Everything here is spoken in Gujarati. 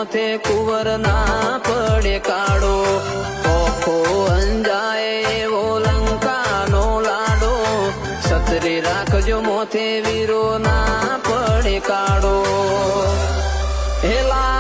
મોથે કુંવર ના પડે કાળો ઓખો અંજાય એવો લંકાનો લાડો છત્રી રાખજો મોથે વીરો ના પડે કાળો હેલા